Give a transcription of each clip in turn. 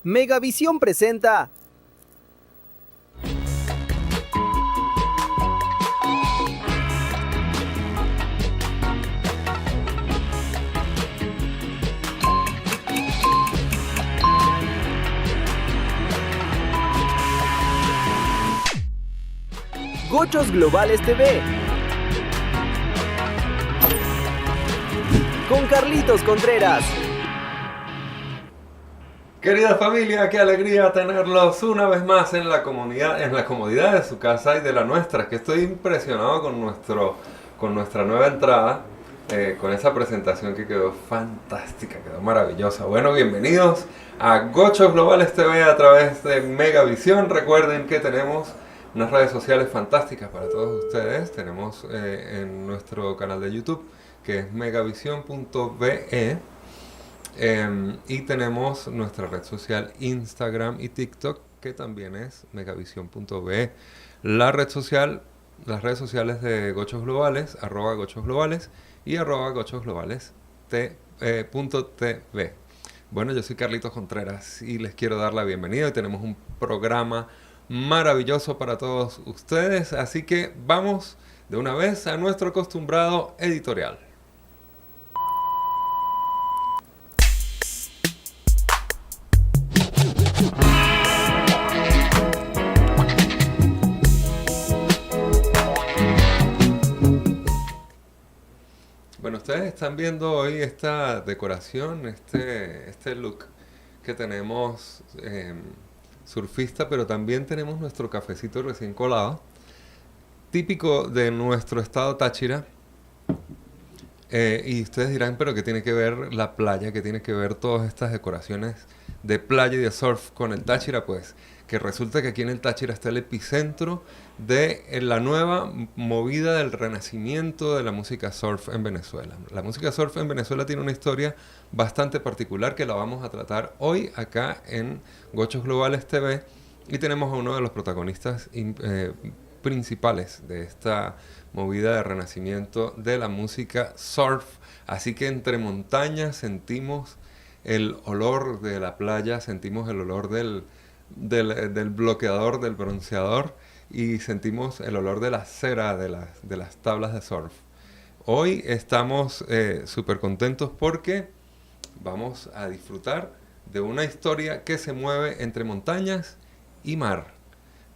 Megavisión presenta Gochos Globales TV con Carlitos Contreras. Querida familia, qué alegría tenerlos una vez más en la comunidad, en la comodidad de su casa y de la nuestra. Que estoy impresionado con nuestra nueva entrada, con esa presentación que quedó fantástica, quedó maravillosa. Bueno, bienvenidos a Gochos Globales TV a través de Megavisión. Recuerden que tenemos unas redes sociales fantásticas para todos ustedes. Tenemos en nuestro canal de YouTube, que es megavision.be. Y tenemos nuestra red social Instagram y TikTok, que también es megavision.be. Las redes sociales de Gochos Globales, @Gochos Globales y @Gochos Globales .tv. Bueno, yo soy Carlitos Contreras y les quiero dar la bienvenida. Hoy tenemos un programa maravilloso para todos ustedes, así que vamos de una vez a nuestro acostumbrado editorial. Bueno, ustedes están viendo hoy esta decoración, este look que tenemos surfista, pero también tenemos nuestro cafecito recién colado, típico de nuestro estado Táchira. Y ustedes dirán, pero ¿qué tiene que ver la playa? ¿Qué tiene que ver todas estas decoraciones de playa y de surf con el Táchira? Pues que resulta que aquí en el Táchira está el epicentro de la nueva movida del renacimiento de la música surf en Venezuela. La música surf en Venezuela tiene una historia bastante particular que la vamos a tratar hoy acá en Gochos Globales TV, y tenemos a uno de los protagonistas principales de esta movida de renacimiento de la música surf. Así que entre montañas sentimos el olor de la playa, sentimos el olor del bloqueador, del bronceador, y sentimos el olor de la cera de las tablas de surf. Hoy estamos súper contentos porque vamos a disfrutar de una historia que se mueve entre montañas y mar.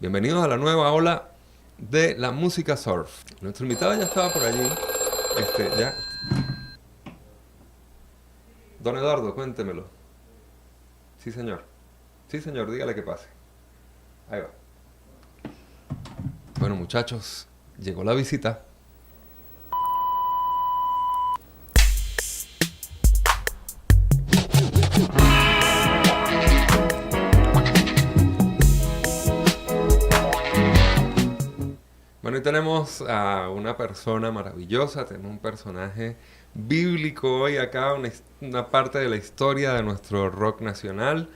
Bienvenidos a la nueva ola de la música surf. Nuestro invitado ya estaba por allí. Ya. Don Eduardo, cuéntemelo. Sí, señor. Sí, señor, dígale que pase. Ahí va. Bueno, muchachos, llegó la visita. Bueno, y tenemos a una persona maravillosa, tenemos un personaje bíblico hoy acá, una parte de la historia de nuestro rock nacional.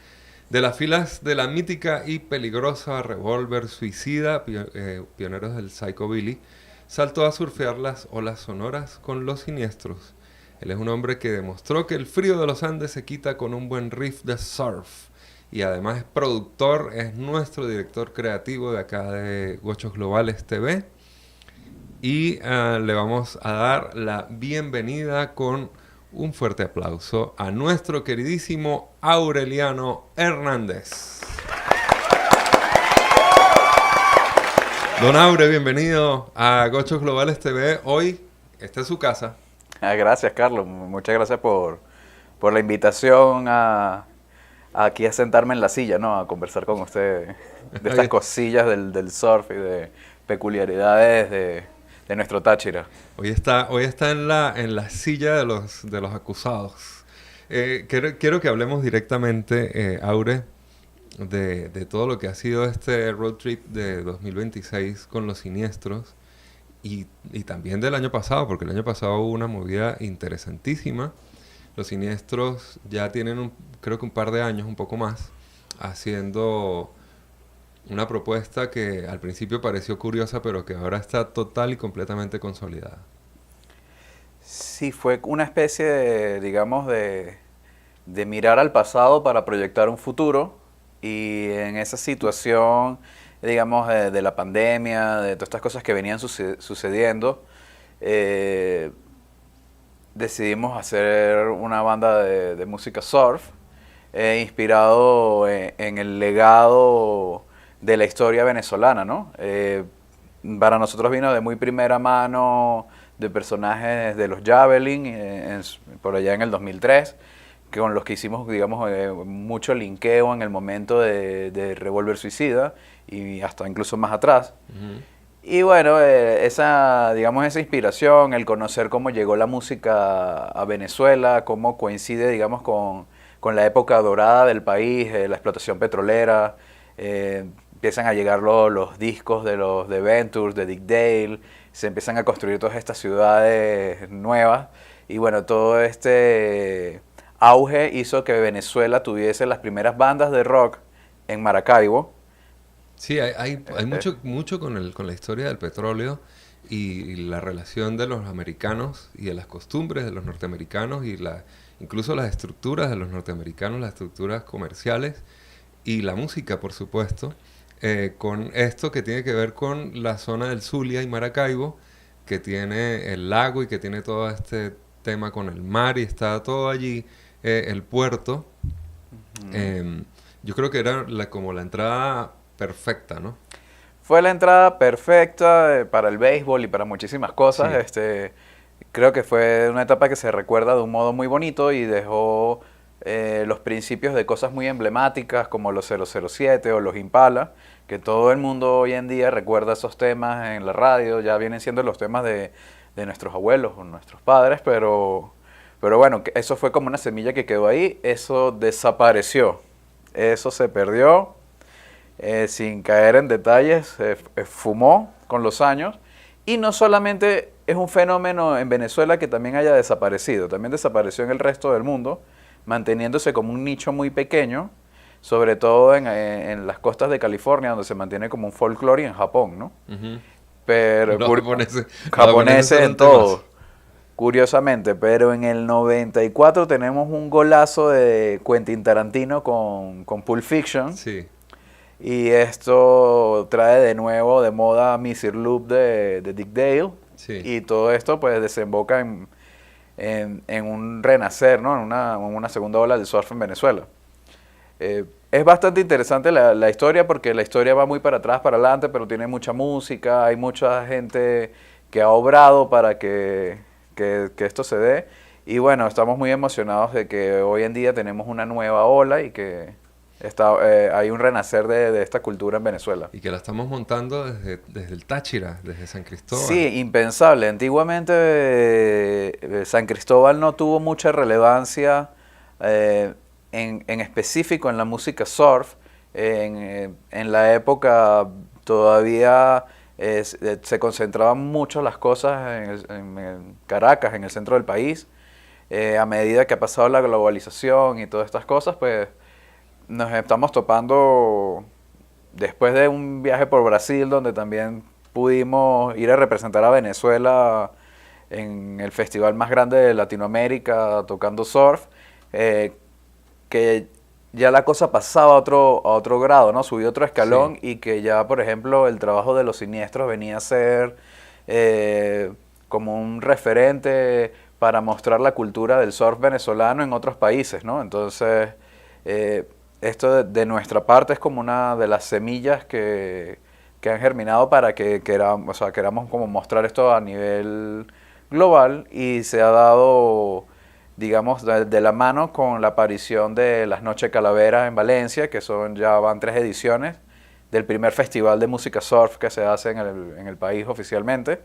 De las filas de la mítica y peligrosa Revolver Suicida, pioneros del Psychobilly, saltó a surfear las olas sonoras con Los Siniestros. Él es un hombre que demostró que el frío de los Andes se quita con un buen riff de surf. Y además es productor, es nuestro director creativo de acá de Gochos Globales TV. Y le vamos a dar la bienvenida con un fuerte aplauso a nuestro queridísimo Aureliano Hernández. Don Aure, bienvenido a Gochos Globales TV. Hoy, esta es su casa. Gracias, Carlos. Muchas gracias por la invitación aquí a sentarme en la silla, ¿no? A conversar con usted de estas cosillas del surf y de peculiaridades de nuestro Táchira. Hoy está en la silla de los acusados. Quiero que hablemos directamente, Aure, de todo lo que ha sido este road trip de 2026 con Los Siniestros y también del año pasado, porque el año pasado hubo una movida interesantísima. Los Siniestros ya tienen creo que un par de años, un poco más, haciendo una propuesta que al principio pareció curiosa, pero que ahora está total y completamente consolidada. Sí, fue una especie de, digamos, de de mirar al pasado para proyectar un futuro. Y en esa situación, digamos, de la pandemia, de todas estas cosas que venían sucediendo, eh, decidimos hacer una banda de música surf, inspirado en el legado de la historia venezolana, ¿no? Para nosotros vino de muy primera mano de personajes de los Javelin, por allá en el 2003, con los que hicimos, digamos, mucho linkeo en el momento de Revólver Suicida y hasta incluso más atrás. Ujú. Y bueno, esa, digamos, esa inspiración, el conocer cómo llegó la música a Venezuela, cómo coincide, digamos, con la época dorada del país, la explotación petrolera, empiezan a llegar los discos de los de Ventures, de Dick Dale, se empiezan a construir todas estas ciudades nuevas, y bueno, todo este auge hizo que Venezuela tuviese las primeras bandas de rock en Maracaibo. Sí, hay mucho con la historia del petróleo y la relación de los americanos y de las costumbres de los norteamericanos y incluso las estructuras de los norteamericanos, las estructuras comerciales y la música, por supuesto, con esto que tiene que ver con la zona del Zulia y Maracaibo, que tiene el lago y que tiene todo este tema con el mar y está todo allí, el puerto. Em, yo creo que era como la entrada perfecta, ¿no? Fue la entrada perfecta para el béisbol y para muchísimas cosas. Sí. Creo que fue una etapa que se recuerda de un modo muy bonito y dejó los principios de cosas muy emblemáticas como los 007 o los Impala, que todo el mundo hoy en día recuerda esos temas en la radio, ya vienen siendo los temas de nuestros abuelos o nuestros padres, pero bueno, eso fue como una semilla que quedó ahí, eso desapareció, eso se perdió. Sin caer en detalles, fumó con los años. Y no solamente es un fenómeno en Venezuela que también haya desaparecido, también desapareció en el resto del mundo, manteniéndose como un nicho muy pequeño, sobre todo en las costas de California, donde se mantiene como un folclore, y en Japón, ¿no? Ujú. Pero Los japoneses, japoneses son en temas. todo, curiosamente. Pero en el 94 tenemos un golazo de Quentin Tarantino con Pulp Fiction. Sí, Y esto trae de nuevo de moda Mr. Loop de Dick Dale. sí. Y todo esto pues desemboca en un renacer, ¿no? En una segunda ola del surf en Venezuela. Es bastante interesante la historia porque la historia va muy para atrás, para adelante, pero tiene mucha música, hay mucha gente que ha obrado para que esto se dé. Y bueno, estamos muy emocionados de que hoy en día tenemos una nueva ola y que hay un renacer de esta cultura en Venezuela. Y que la estamos montando desde el Táchira, desde San Cristóbal. Sí, impensable. Antiguamente San Cristóbal no tuvo mucha relevancia en específico en la música surf. En la época todavía se concentraban mucho las cosas en Caracas, en el centro del país. A medida que ha pasado la globalización y todas estas cosas, pues nos estamos topando después de un viaje por Brasil, donde también pudimos ir a representar a Venezuela en el festival más grande de Latinoamérica tocando surf, que ya la cosa pasaba a otro grado, ¿no? Subió otro escalón. Sí. Y que ya, por ejemplo, el trabajo de Los Siniestros venía a ser como un referente para mostrar la cultura del surf venezolano en otros países, ¿no? Entonces, esto de nuestra parte es como una de las semillas que han germinado para que queramos como mostrar esto a nivel global, y se ha dado, digamos, de la mano con la aparición de las Noches Calaveras en Valencia, que ya van 3 ediciones del primer festival de música surf que se hace en el país oficialmente.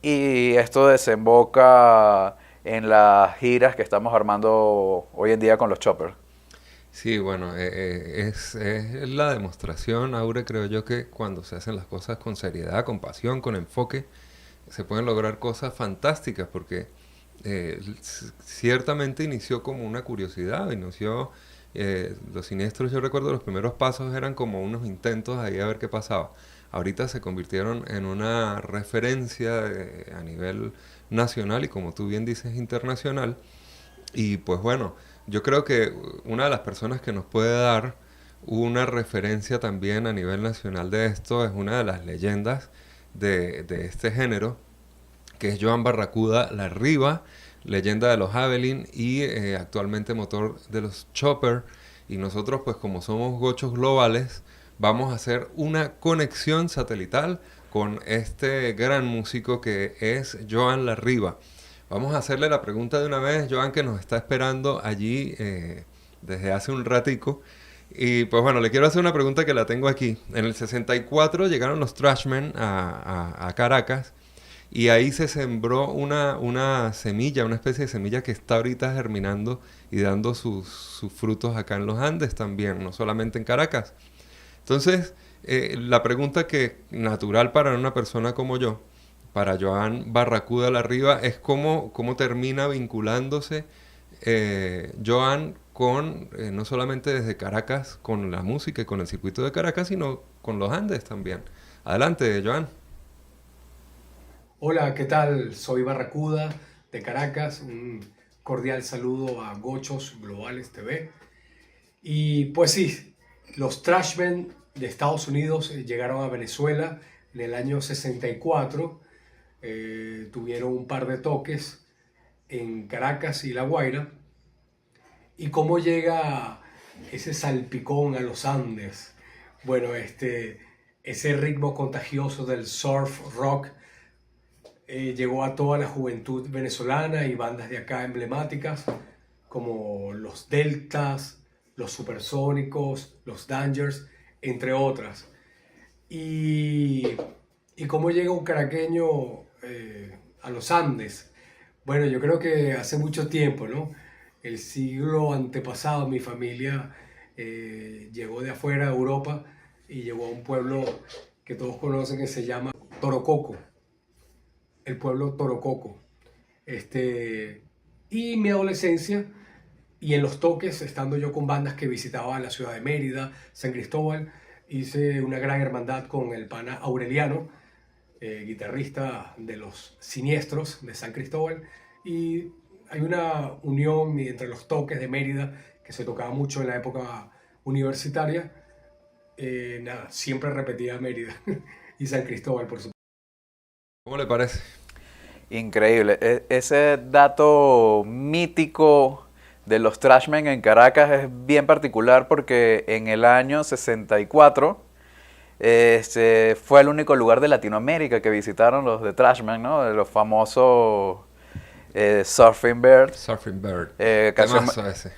Y esto desemboca en las giras que estamos armando hoy en día con los Choppers. Sí, bueno, es la demostración, Aure, creo yo, que cuando se hacen las cosas con seriedad, con pasión, con enfoque, se pueden lograr cosas fantásticas, porque ciertamente inició como una curiosidad, Los Siniestros, yo recuerdo los primeros pasos eran como unos intentos ahí a ver qué pasaba. Ahorita se convirtieron en una referencia a nivel nacional y, como tú bien dices, internacional. Y pues bueno, yo creo que una de las personas que nos puede dar una referencia también a nivel nacional de esto es una de las leyendas de este género, que es Joan Barracuda Larriba, leyenda de los Javelin y actualmente motor de los Chopper. Y nosotros, pues como somos gochos globales, vamos a hacer una conexión satelital con este gran músico que es Joan Larriba. Vamos a hacerle la pregunta de una vez, Joan, que nos está esperando allí desde hace un ratico. Y pues bueno, le quiero hacer una pregunta que la tengo aquí. En el 64 llegaron los Trashmen a Caracas y ahí se sembró una semilla, una especie de semilla que está ahorita germinando y dando sus frutos acá en los Andes también, no solamente en Caracas. Entonces, la pregunta que natural para una persona como yo, para Joan Barracuda Larriba, es cómo termina vinculándose Joan con, no solamente desde Caracas, con la música y con el circuito de Caracas, sino con los Andes también. Adelante, Joan. Hola, ¿qué tal? Soy Barracuda de Caracas. Un cordial saludo a Gochos Globales TV. Y pues sí, los Trashmen de Estados Unidos llegaron a Venezuela en el año 64. Tuvieron un par de toques en Caracas y La Guaira. ¿Y cómo llega ese salpicón a los Andes? Bueno, ese ritmo contagioso del surf rock llegó a toda la juventud venezolana y bandas de acá emblemáticas como los Deltas, los Supersónicos, los Dangers, entre otras. ¿Y cómo llega un caraqueño a los Andes? Bueno, yo creo que hace mucho tiempo, ¿no? El siglo antepasado mi familia llegó de afuera de Europa y llegó a un pueblo que todos conocen que se llama Torococo, el pueblo Torococo. Y mi adolescencia y en los toques, estando yo con bandas que visitaba la ciudad de Mérida, San Cristóbal, hice una gran hermandad con el pana Aureliano, guitarrista de los Siniestros de San Cristóbal, y hay una unión entre los toques de Mérida que se tocaba mucho en la época universitaria. Siempre repetía Mérida y San Cristóbal, por supuesto. ¿Cómo le parece? Increíble. Ese dato mítico de los Trashmen en Caracas es bien particular porque en el año 64 fue el único lugar de Latinoamérica que visitaron los de Trashmen, ¿no? De los famosos Surfing Bird. Surfing Bird. Canción, ese.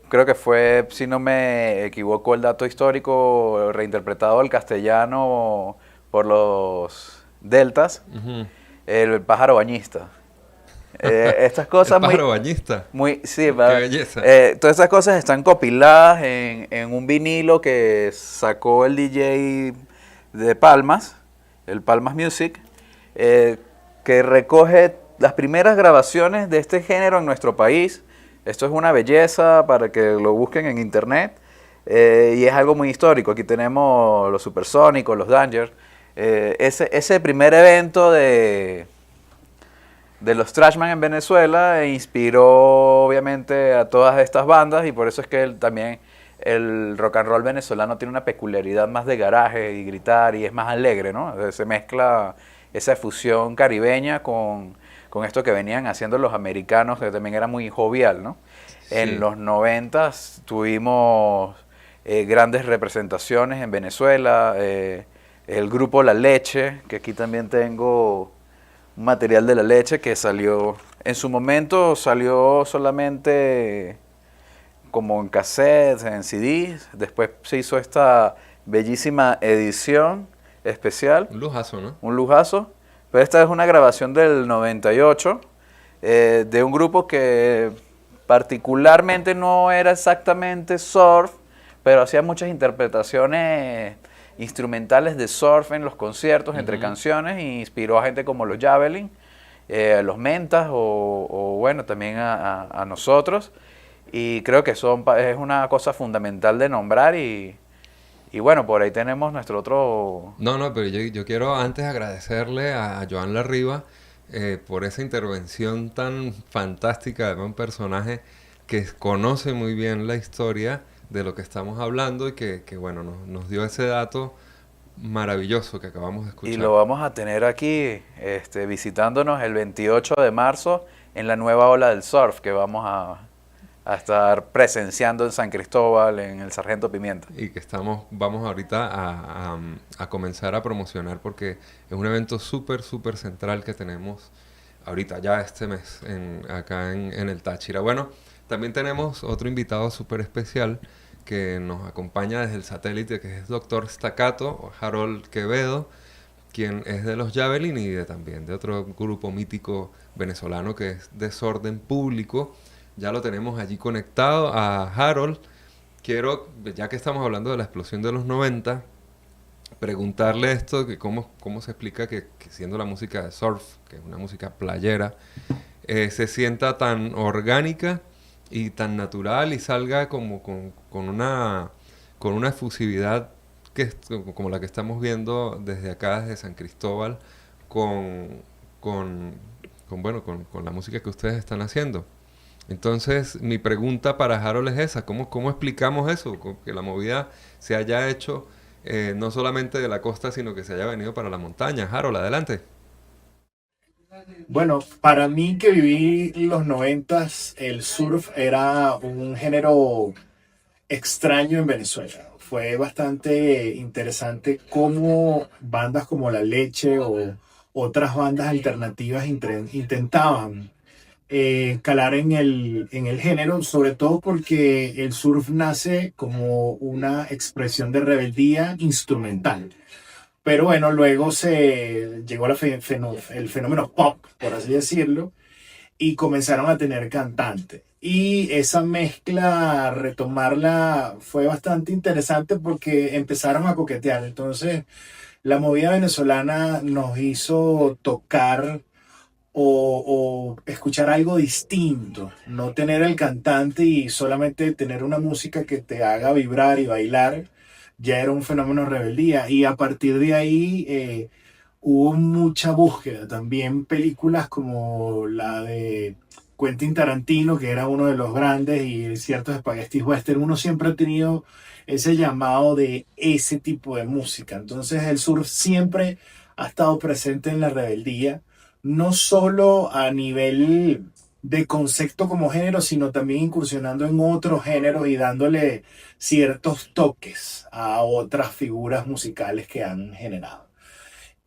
creo que fue, si no me equivoco, el dato histórico reinterpretado al castellano por los Deltas. Uh-huh. El pájaro bañista. Estas cosas el pájaro bañista. Sí, qué belleza. Todas estas cosas están compiladas en un vinilo que sacó el DJ de Palmas, el Palmas Music, que recoge las primeras grabaciones de este género en nuestro país. Esto es una belleza para que lo busquen en internet, y es algo muy histórico. Aquí tenemos los Supersónicos, los Dangers. Ese primer evento de los Trashmen en Venezuela inspiró obviamente a todas estas bandas, y por eso es que también el rock and roll venezolano tiene una peculiaridad más de garaje y gritar, y es más alegre, ¿no? Se mezcla esa fusión caribeña con esto que venían haciendo los americanos, que también era muy jovial, ¿no? Sí. En los 90s tuvimos grandes representaciones en Venezuela, el grupo La Leche, que aquí también tengo un material de La Leche que salió, en su momento salió solamente como en cassettes, en CDs, después se hizo esta bellísima edición especial. Un lujazo, ¿no? Un lujazo, pero esta es una grabación del 98, de un grupo que particularmente no era exactamente surf, pero hacía muchas interpretaciones instrumentales de surf en los conciertos, entre canciones, e inspiró a gente como los Javelin, los Mentas, o bueno, también a nosotros, y creo que es una cosa fundamental de nombrar, y bueno, por ahí tenemos nuestro otro... No, pero yo quiero antes agradecerle a Joan Larriba por esa intervención tan fantástica, de un personaje que conoce muy bien la historia de lo que estamos hablando y que bueno, nos dio ese dato maravilloso que acabamos de escuchar. Y lo vamos a tener aquí visitándonos el 28 de marzo en la nueva ola del surf que vamos a estar presenciando en San Cristóbal, en el Sargento Pimienta. Y que vamos ahorita a comenzar a promocionar porque es un evento súper, súper central que tenemos ahorita, ya este mes, acá en el Táchira. Bueno, también tenemos otro invitado súper especial que nos acompaña desde el satélite, que es Dr. Staccato, Harold Quevedo, quien es de los Javelin y también de otro grupo mítico venezolano que es Desorden Público. Ya lo tenemos allí conectado a Harold. Quiero, ya que estamos hablando de la explosión de los 90, preguntarle esto, que cómo se explica que siendo la música de surf, que es una música playera, se sienta tan orgánica y tan natural y salga como con una efusividad como la que estamos viendo desde acá, desde San Cristóbal, con la música que ustedes están haciendo. Entonces, mi pregunta para Harold es esa, ¿cómo explicamos eso? Que la movida se haya hecho no solamente de la costa, sino que se haya venido para la montaña. Harold, adelante. Bueno, para mí que viví los 90s, el surf era un género extraño en Venezuela. Fue bastante interesante cómo bandas como La Leche o otras bandas alternativas intentaban calar en el género, sobre todo porque el surf nace como una expresión de rebeldía instrumental. Pero bueno, luego se llegó el fenómeno pop, por así decirlo, y comenzaron a tener cantantes. Y esa mezcla, retomarla, fue bastante interesante porque empezaron a coquetear. Entonces, la movida venezolana nos hizo tocar o escuchar algo distinto, no tener el cantante y solamente tener una música que te haga vibrar y bailar, ya era un fenómeno de rebeldía. Y a partir de ahí hubo mucha búsqueda. También películas como la de Quentin Tarantino, que era uno de los grandes, y ciertos spaghetti western, uno siempre ha tenido ese llamado de ese tipo de música. Entonces el surf siempre ha estado presente en la rebeldía, no solo a nivel de concepto como género, sino también incursionando en otros géneros y dándole ciertos toques a otras figuras musicales que han generado.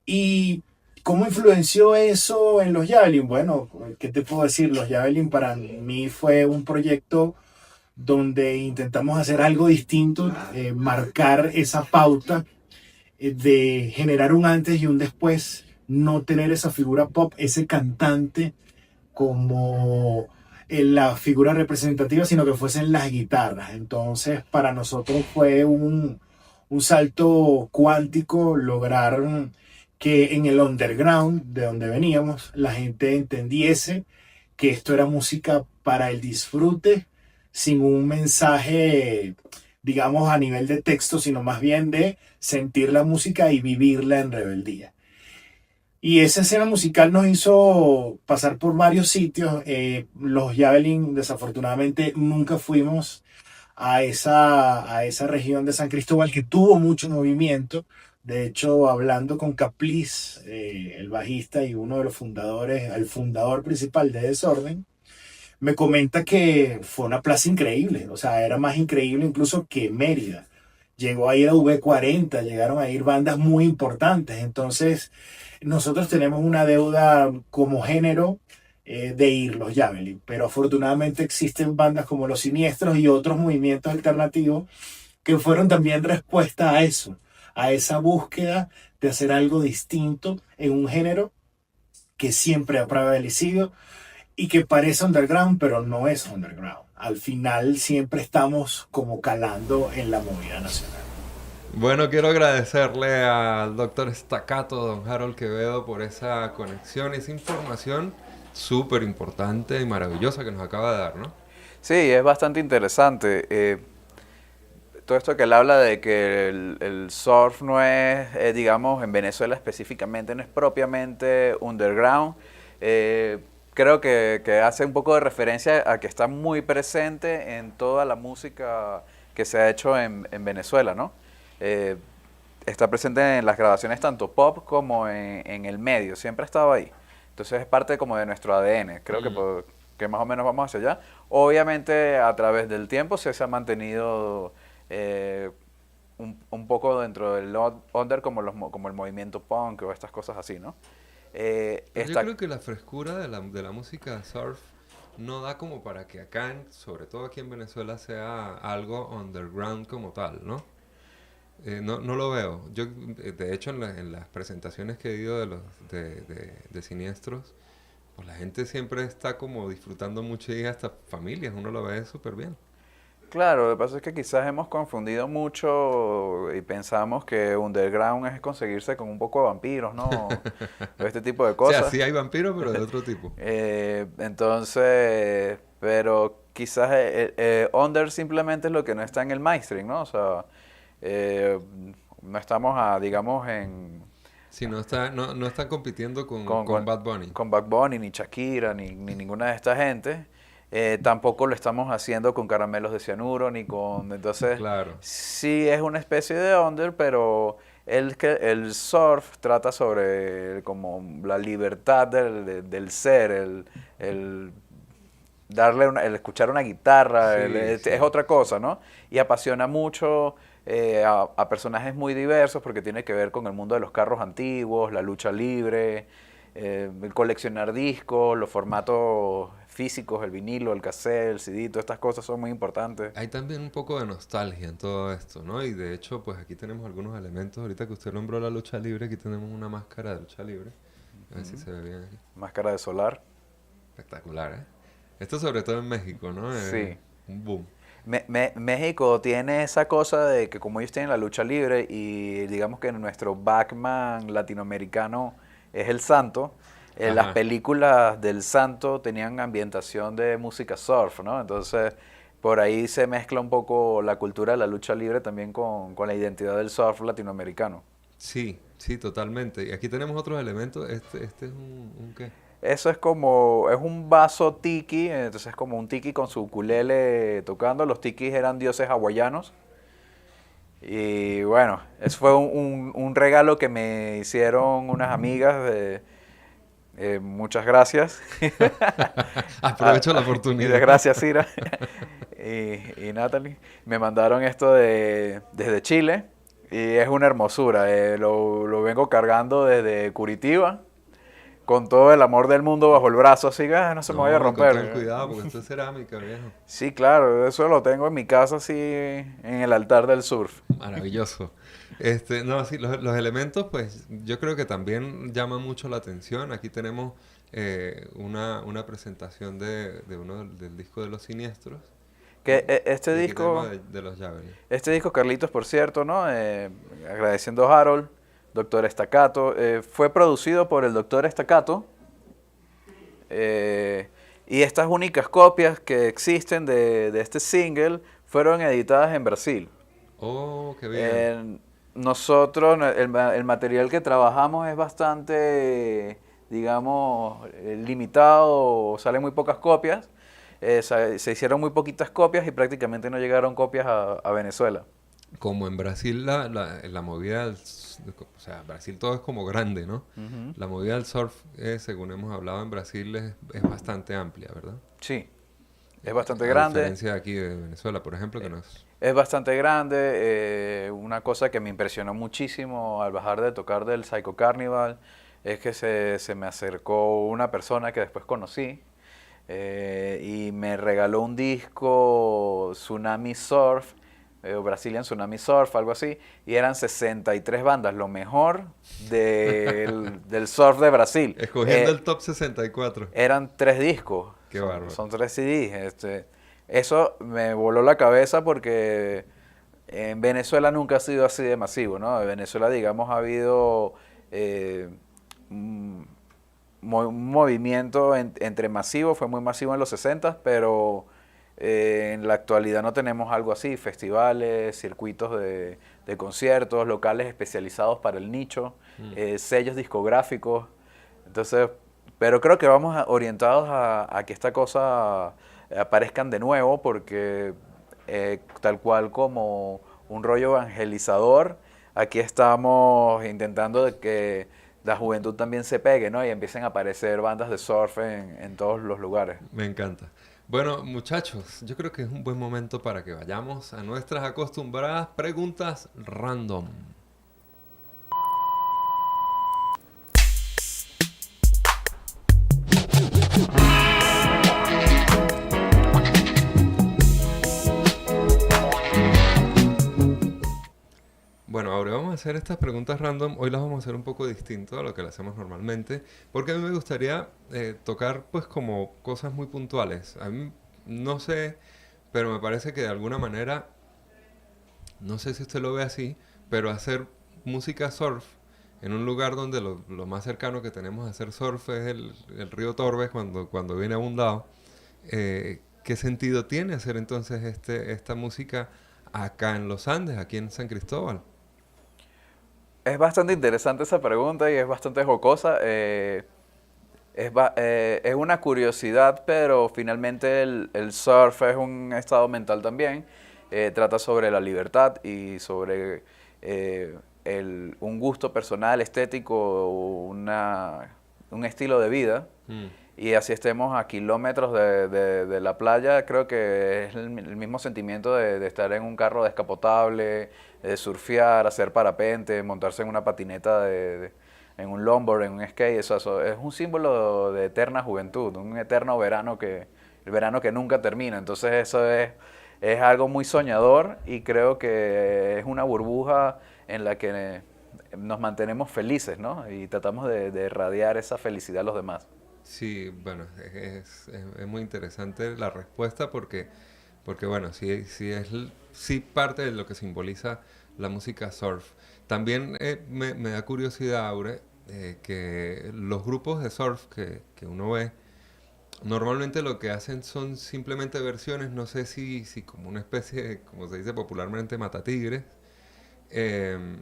¿Y cómo influenció eso en los Javelin? Bueno, ¿qué te puedo decir? Los Javelin para mí fue un proyecto donde intentamos hacer algo distinto, marcar esa pauta de generar un antes y un después, no tener esa figura pop, ese cantante como la figura representativa, sino que fuesen las guitarras. Entonces, para nosotros fue un salto cuántico lograr que en el underground, de donde veníamos, la gente entendiese que esto era música para el disfrute, sin un mensaje, digamos, a nivel de texto, sino más bien de sentir la música y vivirla en rebeldía. Y esa escena musical nos hizo pasar por varios sitios. Los Javelin, desafortunadamente, nunca fuimos a esa región de San Cristóbal, que tuvo mucho movimiento. De hecho, hablando con Capliz, el bajista y uno de los fundadores, el fundador principal de Desorden, me comenta que fue una plaza increíble. O sea, era más increíble incluso que Mérida. Llegó a ir a V40, llegaron a ir bandas muy importantes. Entonces, nosotros tenemos una deuda como género de ir los Javelin, pero afortunadamente existen bandas como Los Siniestros y otros movimientos alternativos que fueron también respuesta a eso, a esa búsqueda de hacer algo distinto en un género que siempre ha prevalecido y que parece underground, pero no es underground. Al final siempre estamos como calando en la movida nacional. Bueno, quiero agradecerle al doctor Staccato, don Harold Quevedo, por esa conexión y esa información súper importante y maravillosa que nos acaba de dar, ¿no? Sí, es bastante interesante. Todo esto que él habla de que el surf no es, digamos, en Venezuela específicamente, no es propiamente underground. creo que hace un poco de referencia a que está muy presente en toda la música que se ha hecho en Venezuela, ¿no? Eh, Está presente en las grabaciones tanto pop como en el medio, siempre ha estado ahí. Entonces es parte como de nuestro ADN, creo que más o menos vamos hacia allá. Obviamente a través del tiempo se ha mantenido un poco dentro del under como el movimiento punk o estas cosas así, ¿no? Yo creo que la frescura de la música surf no da como para que acá, sobre todo aquí en Venezuela, sea algo underground como tal, ¿no? No lo veo. Yo, de hecho, en las presentaciones que he ido de Siniestros, pues la gente siempre está como disfrutando mucho y hasta familias, uno lo ve súper bien. Claro, lo que pasa es que quizás hemos confundido mucho y pensamos que underground es conseguirse con un poco de vampiros, ¿no? O este tipo de O sea, cosas. sí hay vampiros, pero de otro tipo. Entonces, pero quizás under simplemente es lo que no está en el mainstream, ¿no? O sea, no estamos, digamos, Si no están compitiendo con, con con, Bad Bunny. con Bad Bunny, ni Shakira, ni ninguna de esta gente. Tampoco lo estamos haciendo con Caramelos de Cianuro, ni con... Entonces, Claro. sí es una especie de under, pero el surf trata sobre como la libertad del ser, el darle el escuchar una guitarra, Sí, sí. es otra cosa, ¿no? Y apasiona mucho a personajes muy diversos porque tiene que ver con el mundo de los carros antiguos, la lucha libre, el coleccionar discos, los formatos físicos, el vinilo, el cassette, el CD, todas estas cosas son muy importantes. Hay también un poco de nostalgia en todo esto, ¿no? Y de hecho, pues aquí tenemos algunos elementos. Ahorita que usted nombró la lucha libre, aquí tenemos una máscara de lucha libre. A ver si se ve bien aquí. Máscara de Solar. Espectacular, ¿eh? Esto sobre todo en México, ¿no? Sí. Un boom. México tiene esa cosa de que como ellos tienen la lucha libre y digamos que nuestro Batman latinoamericano es el Santo, las Ajá. películas del Santo tenían ambientación de música surf, ¿no? Entonces por ahí se mezcla un poco la cultura de la lucha libre también con la identidad del surf latinoamericano. Sí, sí, totalmente. Y aquí tenemos otros elementos. Este es un ¿qué? Eso es un vaso tiki, entonces es como un tiki con su ukulele tocando. Los tikis eran dioses hawaianos. Y bueno, eso fue un regalo que me hicieron unas amigas. Muchas gracias. Aprovecho la Y oportunidad. gracias, Cira y Natalie. Me mandaron esto desde Chile y es una hermosura. Lo vengo cargando desde Curitiba con todo el amor del mundo bajo el brazo, así que no se me vaya a No, con todo el romper. cuidado, porque esto es cerámica, viejo. Sí, claro, eso lo tengo en mi casa, así en el altar del surf. Maravilloso. No, sí, los elementos, pues yo creo que también llaman mucho la atención. Aquí tenemos una presentación de uno del disco de Los Siniestros. Que Y aquí tenemos de los Javelin. este disco, Carlitos, por cierto, ¿no? Agradeciendo a Harold, Doctor Estacato, fue producido por el Doctor Estacato. Y estas únicas copias que existen de este single fueron editadas en Brasil. Oh, qué bien. Nosotros, el material que trabajamos es bastante, digamos, limitado, salen muy pocas copias. Se hicieron muy poquitas copias y prácticamente no llegaron copias a Venezuela. Como en Brasil la movida o sea, Brasil todo es como grande, ¿no? Ujú. La movida del surf, según hemos hablado en Brasil, es bastante amplia, ¿verdad? Sí, es bastante A grande. diferencia de aquí de Venezuela, por ejemplo, que no es... Es bastante grande. Una cosa que me impresionó muchísimo al bajar de tocar del Psycho Carnival es que se me acercó una persona que después conocí y me regaló un disco Tsunami Surf, Brazilian Tsunami Surf, algo así, y eran 63 bandas, lo mejor del surf de Brasil. Escogiendo el top 64. Eran 3 discos, Qué bárbaro. son 3 CDs. Eso me voló la cabeza porque en Venezuela nunca ha sido así de masivo, ¿no? En Venezuela, digamos, ha habido un movimiento entre masivo, fue muy masivo en los 60, pero en la actualidad no tenemos algo así, festivales, circuitos de conciertos, locales especializados para el nicho, sellos discográficos. Entonces, Pero creo que vamos orientados a que esta cosa aparezcan de nuevo porque tal cual como un rollo evangelizador, aquí estamos intentando de que la juventud también se pegue, ¿no? Y empiecen a aparecer bandas de surf en todos los lugares. Me encanta. Bueno, muchachos, yo creo que es un buen momento para que vayamos a nuestras acostumbradas preguntas random. Bueno, ahora vamos a hacer estas preguntas random. Hoy las vamos a hacer un poco distinto a lo que las hacemos normalmente, porque a mí me gustaría tocar pues como cosas muy puntuales. A mí no sé, pero me parece que de alguna manera, no sé si usted lo ve así, pero hacer música surf en un lugar donde lo más cercano que tenemos a hacer surf es el río Torbes cuando viene abundado. ¿Qué sentido tiene hacer entonces esta música acá en los Andes, aquí en San Cristóbal? Es bastante interesante esa pregunta y es bastante jocosa. Es una curiosidad, pero finalmente el surf es un estado mental también. Trata sobre la libertad y sobre un gusto personal, estético, un estilo de vida. Mm. Y así estemos a kilómetros de la playa, creo que es el mismo sentimiento de estar en un carro descapotable, de surfear, hacer parapente, montarse en una patineta, en un longboard, en un skate. Eso es un símbolo de eterna juventud, un eterno verano el verano que nunca termina. Entonces eso es algo muy soñador y creo que es una burbuja en la que nos mantenemos felices, ¿no? Y tratamos de irradiar esa felicidad a los demás. Sí, bueno, es muy interesante la respuesta porque bueno, sí parte de lo que simboliza la música surf. También me da curiosidad, Aure, que los grupos de surf que uno ve, normalmente lo que hacen son simplemente versiones, no sé si como una especie de, como se dice popularmente, matatigres, em,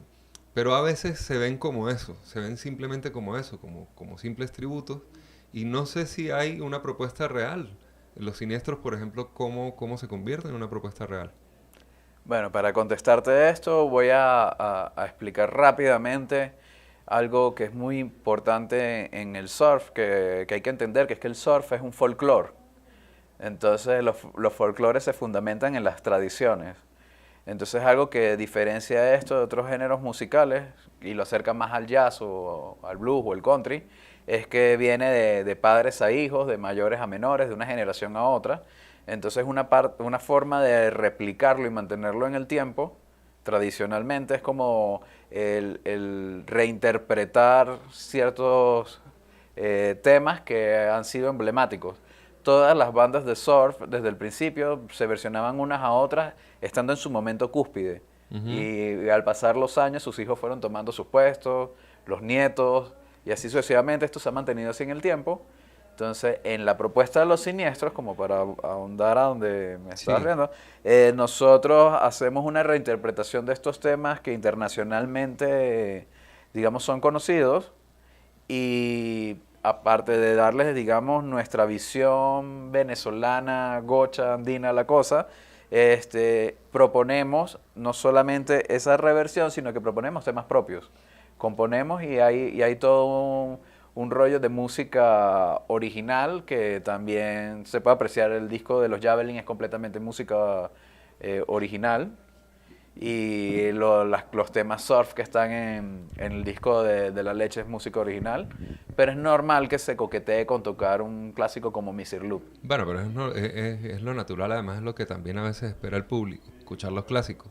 pero a veces se ven como eso, se ven simplemente como eso, como simples tributos, y no sé si hay una propuesta real. Los siniestros, por ejemplo, ¿cómo se convierten en una propuesta real? Bueno, para contestarte esto voy a explicar rápidamente algo que es muy importante en el surf, que hay que entender, que es que el surf es un folclore. Entonces los folclores se fundamentan en las tradiciones. Entonces algo que diferencia esto de otros géneros musicales y lo acerca más al jazz o al blues o el country, es que viene de padres a hijos, de mayores a menores, de una generación a otra. Entonces una forma de replicarlo y mantenerlo en el tiempo, tradicionalmente, es como el reinterpretar ciertos temas que han sido emblemáticos. Todas las bandas de surf desde el principio se versionaban unas a otras estando en su momento cúspide. Ujú. Y al pasar los años sus hijos fueron tomando sus puestos, los nietos, y así sucesivamente. Esto se ha mantenido así en el tiempo. Entonces, en la propuesta de los siniestros, como para ahondar a donde me Sí. estaba riendo, nosotros hacemos una reinterpretación de estos temas que internacionalmente, digamos, son conocidos, y aparte de darles, digamos, nuestra visión venezolana, gocha, andina, la cosa, proponemos no solamente esa reversión, sino que proponemos temas propios. Componemos y hay todo un rollo de música original que también se puede apreciar. El disco de los Javelin es completamente música original, y los temas surf que están en el disco de La Leche es música original, pero es normal que se coquetee con tocar un clásico como Mr. Loop. Bueno, pero es lo natural, además es lo que también a veces espera el público, escuchar los clásicos.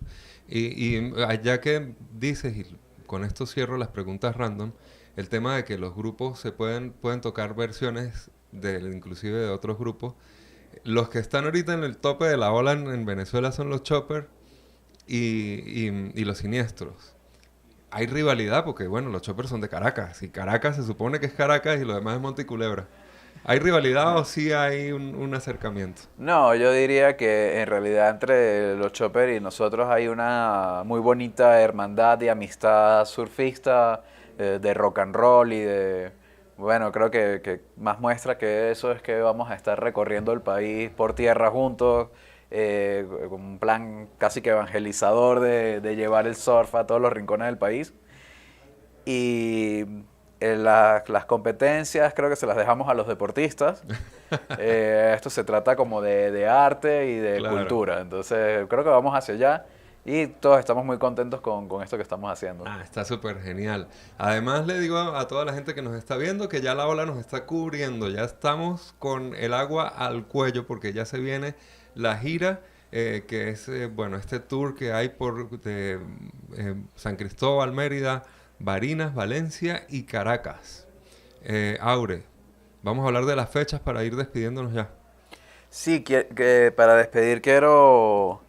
Ya que dices, y con esto cierro las preguntas random, el tema de que los grupos pueden tocar versiones inclusive de otros grupos. Los que están ahorita en el tope de la ola en Venezuela son los Chopper y los Siniestros. Hay rivalidad porque, bueno, los Choppers son de Caracas y Caracas se supone que es Caracas y lo demás es Monte y Culebra. ¿Hay rivalidad o sí hay un acercamiento? No, yo diría que en realidad entre los Chopper y nosotros hay una muy bonita hermandad y amistad surfista, de rock and roll y Bueno, creo que más muestra que eso es que vamos a estar recorriendo el país por tierra juntos, con un plan casi que evangelizador de llevar el surf a todos los rincones del país. Y las competencias creo que se las dejamos a los deportistas. Esto se trata como de arte y de Claro. cultura, entonces creo que vamos hacia allá y todos estamos muy contentos con esto que estamos haciendo. Ah, está súper genial. Además le digo a toda la gente que nos está viendo que ya la ola nos está cubriendo, ya estamos con el agua al cuello porque ya se viene la gira, que es, bueno, este tour que hay por San Cristóbal, Mérida, Barinas, Valencia y Caracas. Aure, vamos a hablar de las fechas para ir despidiéndonos ya. Sí, que para despedir quiero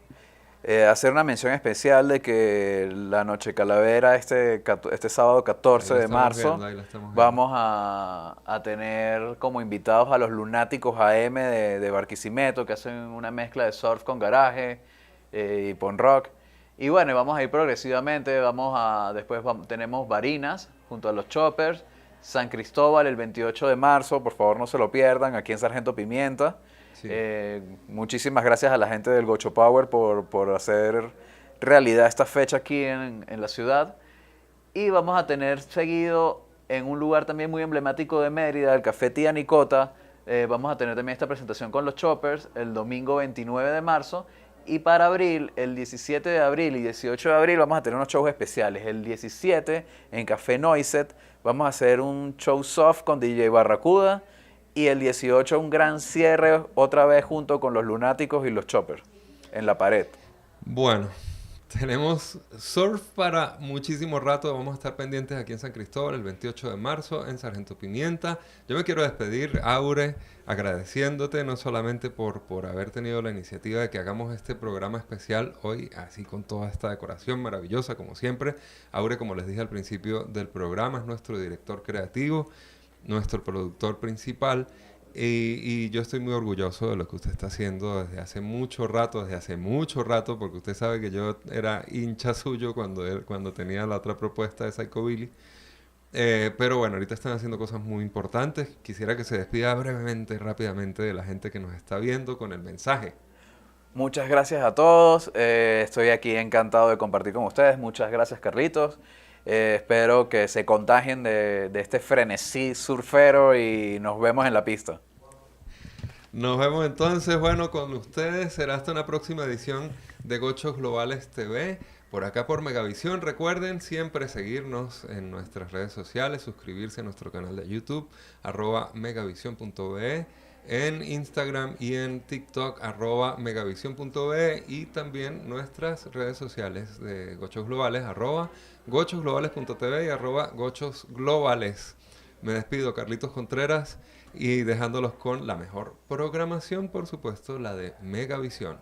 hacer una mención especial de que la Noche Calavera este sábado 14 Ahí la de estamos marzo viendo, ahí la estamos viendo. vamos a tener como invitados a los Lunáticos AM de Barquisimeto, que hacen una mezcla de surf con garaje y punk rock. Y bueno, vamos a ir progresivamente, después tenemos Barinas junto a los Choppers, San Cristóbal el 28 de marzo, por favor no se lo pierdan, aquí en Sargento Pimienta. Sí. Muchísimas gracias a la gente del Gocho Power por hacer realidad esta fecha aquí en la ciudad. Y vamos a tener seguido en un lugar también muy emblemático de Mérida, el Café Tía Nicota. Vamos a tener también esta presentación con los Choppers el domingo 29 de marzo. Y para abril, el 17 de abril y 18 de abril, vamos a tener unos shows especiales. El 17 en Café Noiset vamos a hacer un show soft con DJ Barracuda. Y el 18 un gran cierre otra vez junto con los Lunáticos y los Choppers en La Pared. Bueno, tenemos surf para muchísimo rato. Vamos a estar pendientes aquí en San Cristóbal el 28 de marzo en Sargento Pimienta. Yo me quiero despedir, Aure, agradeciéndote no solamente por haber tenido la iniciativa de que hagamos este programa especial hoy, así con toda esta decoración maravillosa como siempre. Aure, como les dije al principio del programa, es nuestro director creativo, nuestro productor principal. Y yo estoy muy orgulloso de lo que usted está haciendo desde hace mucho rato, porque usted sabe que yo era hincha suyo cuando tenía la otra propuesta de Psycho Billy. Pero bueno, ahorita están haciendo cosas muy importantes. Quisiera que se despida brevemente, rápidamente de la gente que nos está viendo con el mensaje. Muchas gracias a todos. Estoy aquí encantado de compartir con ustedes. Muchas gracias, Carlitos. Espero que se contagien de este frenesí surfero y nos vemos en la pista. Nos vemos entonces, bueno, con ustedes. Será hasta una próxima edición de Gochos Globales TV. Por acá por Megavisión. Recuerden siempre seguirnos en nuestras redes sociales, suscribirse a nuestro canal de YouTube, @megavision.be, en Instagram y en TikTok, @megavision.be, y también nuestras redes sociales de Gochos Globales, @gochosglobales.tv y @gochosglobales. Me despido, Carlitos Contreras, y dejándolos con la mejor programación, por supuesto, la de Megavisión.